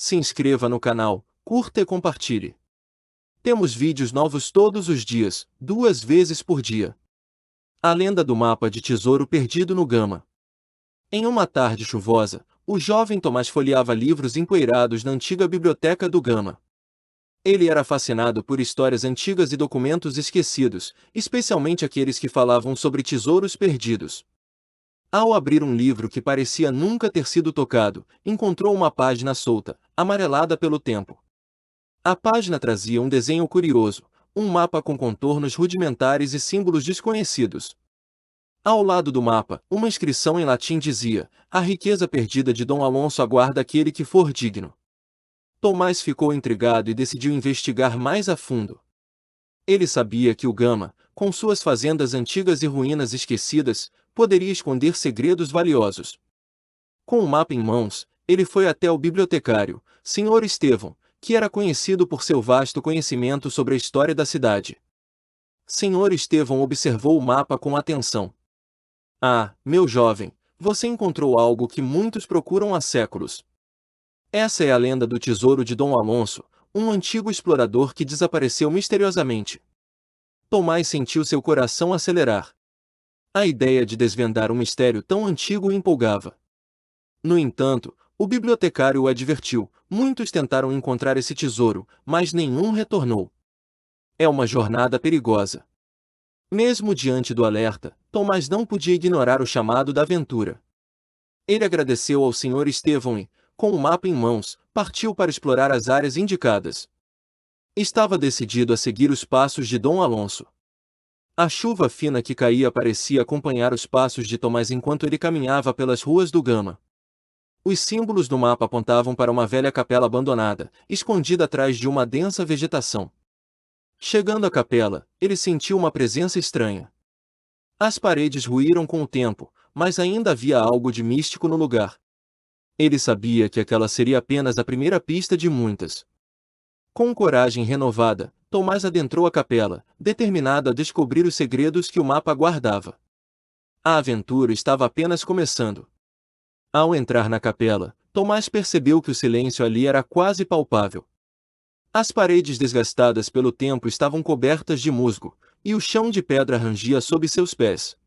se inscreva no canal, curta e compartilhe. Temos vídeos novos todos os dias, 2 vezes por dia. A lenda do mapa de tesouro perdido no Gama. Em uma tarde chuvosa, o jovem Tomás folheava livros empoeirados na antiga biblioteca do Gama. Ele era fascinado por histórias antigas e documentos esquecidos, especialmente aqueles que falavam sobre tesouros perdidos. Ao abrir um livro que parecia nunca ter sido tocado, encontrou uma página solta, amarelada pelo tempo. A página trazia um desenho curioso, um mapa com contornos rudimentares e símbolos desconhecidos. Ao lado do mapa, uma inscrição em latim dizia: "A riqueza perdida de Dom Alonso aguarda aquele que for digno." Tomás ficou intrigado e decidiu investigar mais a fundo. Ele sabia que o Gama, com suas fazendas antigas e ruínas esquecidas, poderia esconder segredos valiosos. Com o mapa em mãos, ele foi até o bibliotecário, Sr. Estevão, que era conhecido por seu vasto conhecimento sobre a história da cidade. Sr. Estevão observou o mapa com atenção. "Ah, meu jovem, você encontrou algo que muitos procuram há séculos. Essa é a lenda do tesouro de Dom Alonso, um antigo explorador que desapareceu misteriosamente." Tomás sentiu seu coração acelerar. A ideia de desvendar um mistério tão antigo o empolgava. No entanto, o bibliotecário o advertiu: muitos tentaram encontrar esse tesouro, mas nenhum retornou. É uma jornada perigosa. Mesmo diante do alerta, Tomás não podia ignorar o chamado da aventura. Ele agradeceu ao Sr. Estevão e, com o mapa em mãos, partiu para explorar as áreas indicadas. Estava decidido a seguir os passos de Dom Alonso. A chuva fina que caía parecia acompanhar os passos de Tomás enquanto ele caminhava pelas ruas do Gama. Os símbolos do mapa apontavam para uma velha capela abandonada, escondida atrás de uma densa vegetação. Chegando à capela, ele sentiu uma presença estranha. As paredes ruíram com o tempo, mas ainda havia algo de místico no lugar. Ele sabia que aquela seria apenas a primeira pista de muitas. Com coragem renovada, Tomás adentrou a capela, determinado a descobrir os segredos que o mapa guardava. A aventura estava apenas começando. Ao entrar na capela, Tomás percebeu que o silêncio ali era quase palpável. As paredes desgastadas pelo tempo estavam cobertas de musgo, e o chão de pedra rangia sob seus pés.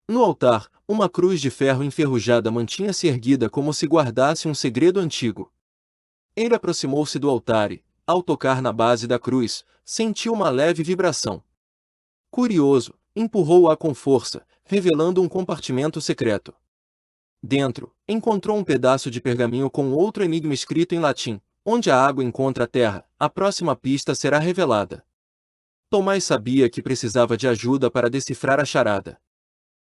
No altar, uma cruz de ferro enferrujada mantinha-se erguida como se guardasse um segredo antigo. Ele aproximou-se do altar e, ao tocar na base da cruz, sentiu uma leve vibração. Curioso, empurrou-a com força, revelando um compartimento secreto. Dentro, encontrou um pedaço de pergaminho com outro enigma escrito em latim: "Onde a água encontra a terra, a próxima pista será revelada." Tomás sabia que precisava de ajuda para decifrar a charada.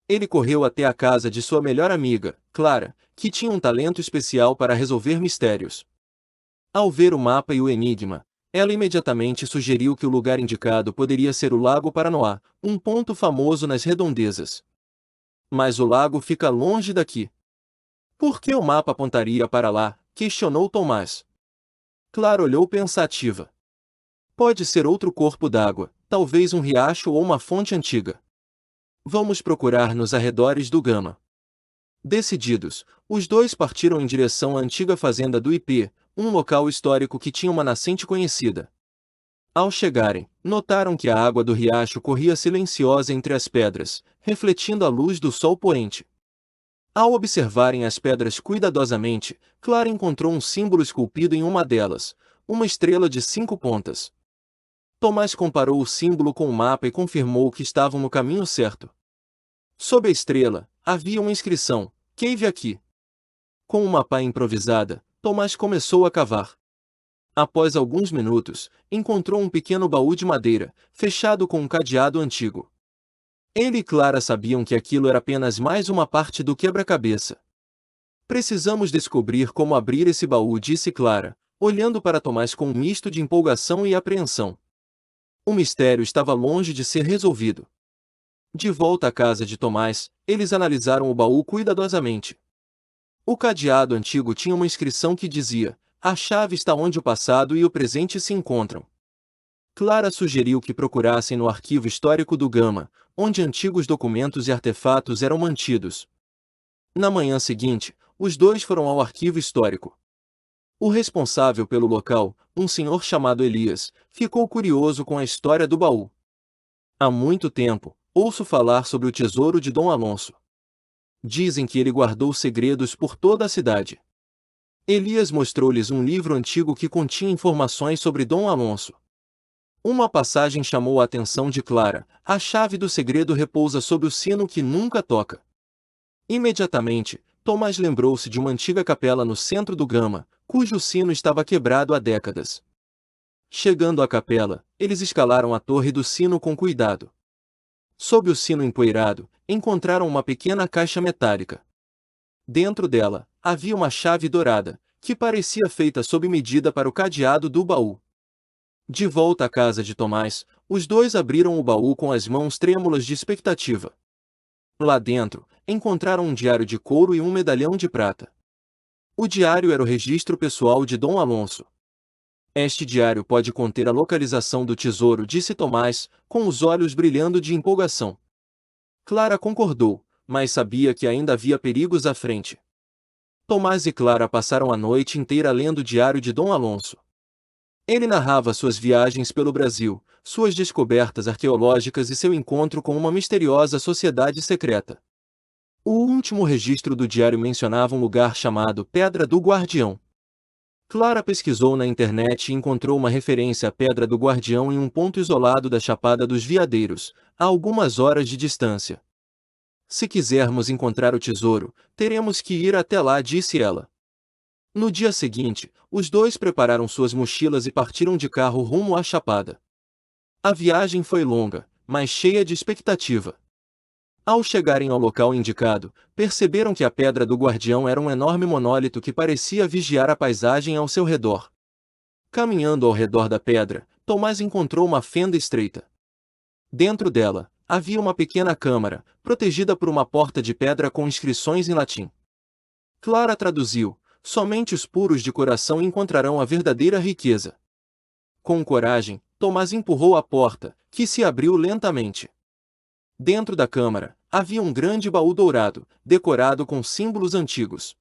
Ele correu até a casa de sua melhor amiga, Clara, que tinha um talento especial para resolver mistérios. Ao ver o mapa e o enigma, ela imediatamente sugeriu que o lugar indicado poderia ser o Lago Paranoá, um ponto famoso nas redondezas. "Mas o lago fica longe daqui." "Por que o mapa apontaria para lá?" questionou Tomás. Clara olhou pensativa. "Pode ser outro corpo d'água, talvez um riacho ou uma fonte antiga. Vamos procurar nos arredores do Gama." Decididos, os dois partiram em direção à antiga fazenda do IP, um local histórico que tinha uma nascente conhecida. Ao chegarem, notaram que a água do riacho corria silenciosa entre as pedras, refletindo a luz do sol poente. Ao observarem as pedras cuidadosamente, Clara encontrou um símbolo esculpido em uma delas, uma estrela de 5 pontas. Tomás comparou o símbolo com o mapa e confirmou que estavam no caminho certo. Sob a estrela, havia uma inscrição: "Cave aqui." Com uma pá improvisada, Tomás começou a cavar. Após alguns minutos, encontrou um pequeno baú de madeira, fechado com um cadeado antigo. Ele e Clara sabiam que aquilo era apenas mais uma parte do quebra-cabeça. "Precisamos descobrir como abrir esse baú", disse Clara, olhando para Tomás com um misto de empolgação e apreensão. O mistério estava longe de ser resolvido. De volta à casa de Tomás, eles analisaram o baú cuidadosamente. O cadeado antigo tinha uma inscrição que dizia: "A chave está onde o passado e o presente se encontram." Clara sugeriu que procurassem no arquivo histórico do Gama, onde antigos documentos e artefatos eram mantidos. Na manhã seguinte, os dois foram ao arquivo histórico. O responsável pelo local, um senhor chamado Elias, ficou curioso com a história do baú. Há muito tempo, ouço falar sobre o tesouro de Dom Alonso. Dizem que ele guardou segredos por toda a cidade. Elias mostrou-lhes um livro antigo que continha informações sobre Dom Alonso. Uma passagem chamou a atenção de Clara: a chave do segredo repousa sob o sino que nunca toca. Imediatamente, Tomás lembrou-se de uma antiga capela no centro do Gama, cujo sino estava quebrado há décadas. Chegando à capela, eles escalaram a torre do sino com cuidado. Sob o sino empoeirado, encontraram uma pequena caixa metálica. Dentro dela, havia uma chave dourada, que parecia feita sob medida para o cadeado do baú. De volta à casa de Tomás, os dois abriram o baú com as mãos trêmulas de expectativa. Lá dentro, encontraram um diário de couro e um medalhão de prata. O diário era o registro pessoal de Dom Alonso. Este diário pode conter a localização do tesouro, disse Tomás, com os olhos brilhando de empolgação. Clara concordou, mas sabia que ainda havia perigos à frente. Tomás e Clara passaram a noite inteira lendo o diário de Dom Alonso. Ele narrava suas viagens pelo Brasil, suas descobertas arqueológicas e seu encontro com uma misteriosa sociedade secreta. O último registro do diário mencionava um lugar chamado Pedra do Guardião. Clara pesquisou na internet e encontrou uma referência à Pedra do Guardião em um ponto isolado da Chapada dos Veadeiros, a algumas horas de distância. Se quisermos encontrar o tesouro, teremos que ir até lá, disse ela. No dia seguinte, os dois prepararam suas mochilas e partiram de carro rumo à Chapada. A viagem foi longa, mas cheia de expectativa. Ao chegarem ao local indicado, perceberam que a Pedra do Guardião era um enorme monólito que parecia vigiar a paisagem ao seu redor. Caminhando ao redor da pedra, Tomás encontrou uma fenda estreita. Dentro dela, havia uma pequena câmara, protegida por uma porta de pedra com inscrições em latim. Clara traduziu: somente os puros de coração encontrarão a verdadeira riqueza. Com coragem, Tomás empurrou a porta, que se abriu lentamente. Dentro da câmara, havia um grande baú dourado, decorado com símbolos antigos.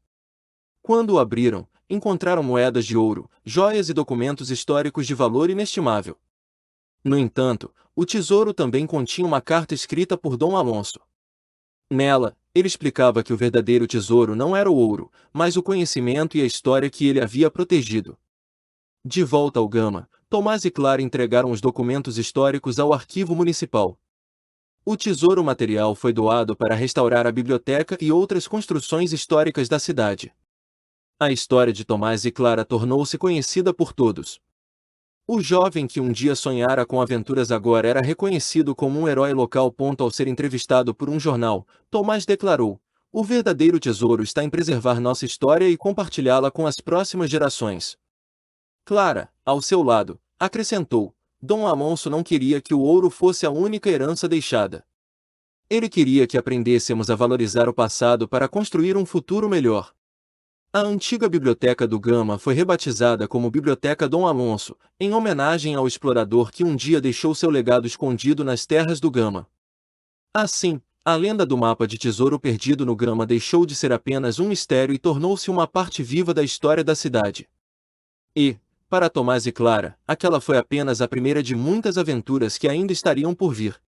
Quando o abriram, encontraram moedas de ouro, joias e documentos históricos de valor inestimável. No entanto, o tesouro também continha uma carta escrita por Dom Alonso. Nela, ele explicava que o verdadeiro tesouro não era o ouro, mas o conhecimento e a história que ele havia protegido. De volta ao Gama, Tomás e Clara entregaram os documentos históricos ao arquivo municipal. O tesouro material foi doado para restaurar a biblioteca e outras construções históricas da cidade. A história de Tomás e Clara tornou-se conhecida por todos. O jovem que um dia sonhara com aventuras agora era reconhecido como um herói local. Ao ser entrevistado por um jornal, Tomás declarou: o verdadeiro tesouro está em preservar nossa história e compartilhá-la com as próximas gerações. Clara, ao seu lado, acrescentou: Dom Alonso não queria que o ouro fosse a única herança deixada. Ele queria que aprendêssemos a valorizar o passado para construir um futuro melhor. A antiga biblioteca do Gama foi rebatizada como Biblioteca Dom Alonso, em homenagem ao explorador que um dia deixou seu legado escondido nas terras do Gama. Assim, a lenda do mapa de tesouro perdido no Gama deixou de ser apenas um mistério e tornou-se uma parte viva da história da cidade. E, para Tomás e Clara, aquela foi apenas a primeira de muitas aventuras que ainda estariam por vir.